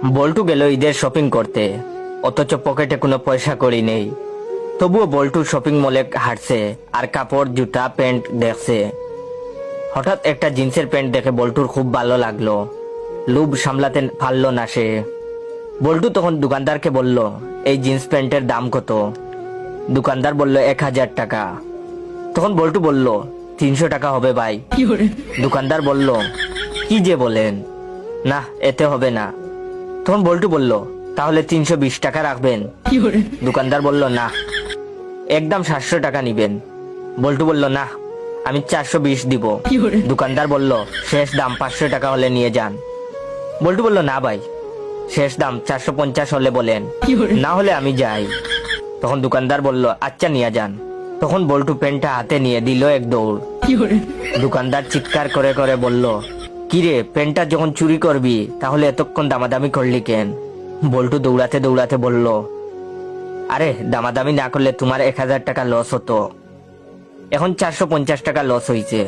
বল্টু গেল ঈদের শপিং করতে, অথচ পকেটে কোনো পয়সা কড়ি নেই। তবুও বল্টু শপিং মলে হাঁটছে আর কাপড় জুতা প্যান্ট দেখছে। হঠাৎ একটা জিন্সের প্যান্ট দেখে বল্টুর খুব ভালো লাগলো। লোভ সামলাতে পারল না সে। বল্টু তখন দোকানদারকে বলল, এই জিন্স প্যান্টের দাম কত? দোকানদার বলল 1000 টাকা। তখন বল্টু বলল, 300 টাকা হবে ভাই। দোকানদার বলল, কি যে বলেন, না এতে হবে না। তখন বল্টু বলল, তাহলে 320 টাকা রাখবেন? দোকানদার বলল, না। একদম 700 টাকা নিবেন? বল্টু বলল, না আমি 420 দিব। দোকানদার বলল, শেষ দাম 500 টাকা হলে নিয়ে যান। বল্টু বলল, না ভাই, শেষ দাম 450 হলে বলেন, না হলে আমি যাই। তখন দোকানদার বলল, আচ্ছা নিয়ে যান। তখন বল্টু প্যান্টটা হাতে নিয়ে দিল এক দৌড়। দোকানদার চিৎকার করে করে বলল, কিরে প্যান্টটা যখন চুরি করবি তাহলে এতক্ষণ দামাদামি করলি কেন? বল্টু দৌড়াতে দৌড়াতে বলল, আরে দামাদামি না করলে তোমার 1000 টাকা লস হতো, এখন 450 টাকা লস হয়েছে।